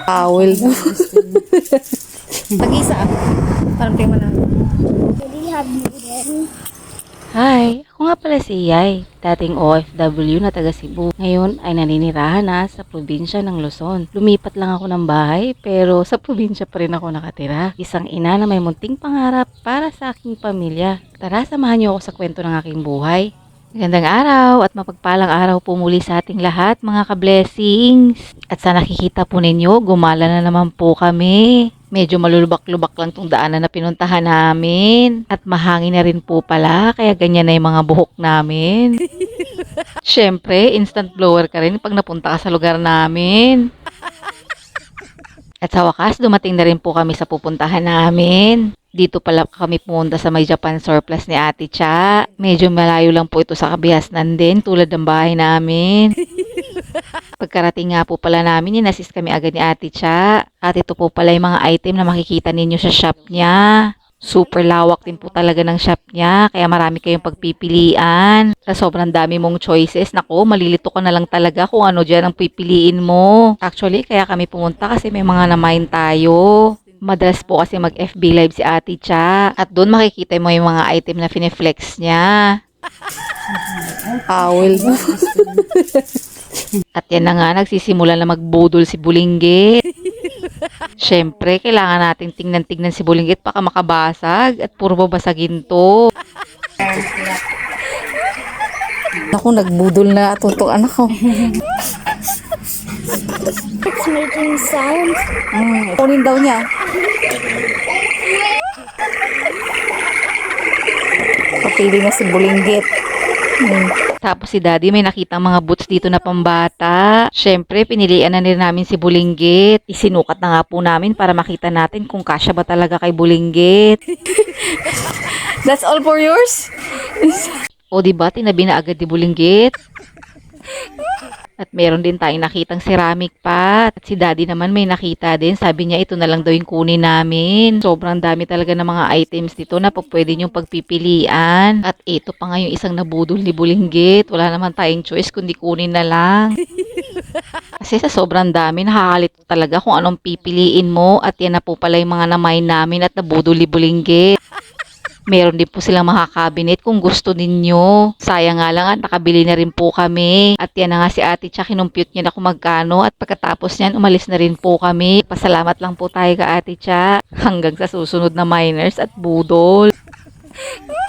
Towel. Tag-isa. Parang tingin mo na. Hi, ako nga pala si Yay, dating OFW na taga Cebu. Ngayon ay naninirahan na sa probinsya ng Luzon. Lumipat lang ako ng bahay pero sa probinsya pa rin ako nakatira. Isang ina na may munting pangarap para sa aking pamilya. Tara, samahan niyo ako sa kwento ng aking buhay. Magandang araw at mapagpalang araw po muli sa ating lahat mga ka-blessings. At sa nakikita po ninyo, gumala na naman po kami. Medyo malulubak-lubak lang tong daanan na pinuntahan namin. At mahangin na rin po pala, kaya ganyan na yung mga buhok namin. Siyempre, instant blower ka rin pag napunta ka sa lugar namin. At sa wakas, dumating na rin po kami sa pupuntahan namin. Dito pala kami pumunta sa may Japan Surplus ni Ate Cha. Medyo malayo lang po ito sa Kabihasnan din, tulad ng bahay namin. Pagkarating nga po pala namin, inassist kami agad ni Ate Cha. At ito po pala yung mga item na makikita ninyo sa shop niya. Super lawak din po talaga ng shop niya, kaya marami kayong pagpipilian. Sa sobrang dami mong choices, nako, malilito ka na lang talaga kung ano dyan ang pipiliin mo. Actually, kaya kami pumunta kasi may mga namain tayo. Madalas po kasi mag-FB live si Ate Cha. At doon makikita mo yung mga item na fineflex niya. Towel. At yan na nga, nagsisimula na magbudol si Bulinggit. Siyempre, kailangan natin tingnan-tingnan si Bulinggit baka makabasag at puro babasagin to. Ako, nagbudol na atutong anak ko. It's making sound. Kunin daw niya. Papili na si Bulinggit. Tapos si Daddy may nakitang mga boots dito na pambata. Siyempre, pinilian na rin namin si Bulinggit. Isinukat na nga po namin para makita natin kung kasya ba talaga kay Bulinggit. That's all for yours? O diba, tinabi na agad ni Bulinggit. At meron din tayong nakitang ceramic pot. At si Daddy naman may nakita din. Sabi niya ito na lang daw yung kunin namin. Sobrang dami talaga ng mga items dito na pwede niyong pagpipilian. At ito pa nga yung isang nabudol ni Bulinggit. Wala naman tayong choice kundi kunin na lang. Kasi sa sobrang dami, nakakalito talaga kung anong pipiliin mo. At yan na po pala yung mga namay namin at nabudol ni Bulinggit. Meron din po silang mga cabinet kung gusto ninyo. Sayang nga lang at nakabili na rin po kami. At yan na nga si Ate Cha, kinumpute niya na kung magkano. At pagkatapos niyan, umalis na rin po kami. Pasalamat lang po tayo ka Ate Cha. Hanggang sa susunod na miners at budol.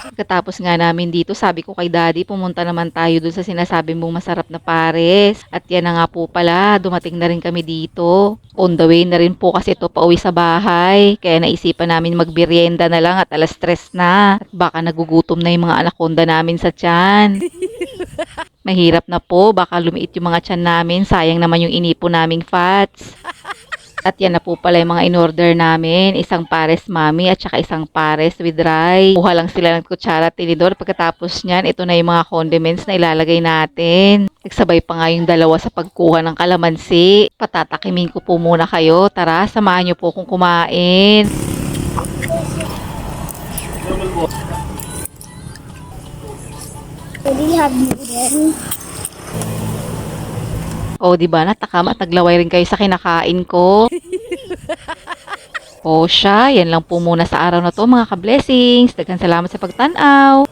Pagkatapos nga namin dito, sabi ko kay Daddy, pumunta naman tayo dun sa sinasabi mong masarap na pares. At yan na nga po pala, dumating na rin kami dito. On the way na rin po kasi ito pauwi sa bahay. Kaya naisipan namin magbiryenda na lang at alas 3 na. At baka nagugutom na yung mga anaconda namin sa tiyan. Mahirap na po, baka lumiit yung mga tiyan namin. Sayang naman yung inipon naming fats. At yan na po pala yung mga in-order namin. Isang pares mami at saka isang pares with rice. Kuha lang sila ng kutsara at tinidor. Pagkatapos niyan, ito na yung mga condiments na ilalagay natin. Nagsabay pa nga yung dalawa sa pagkuha ng kalamansi. Patatakimin ko po muna kayo. Tara, samahan niyo po kung kumain. We have noodles. O, di ba natakam at naglaway rin kayo sa kinakain ko? O siya, yan lang po muna sa araw na to mga ka-blessings. Daghang salamat sa pagtanaw.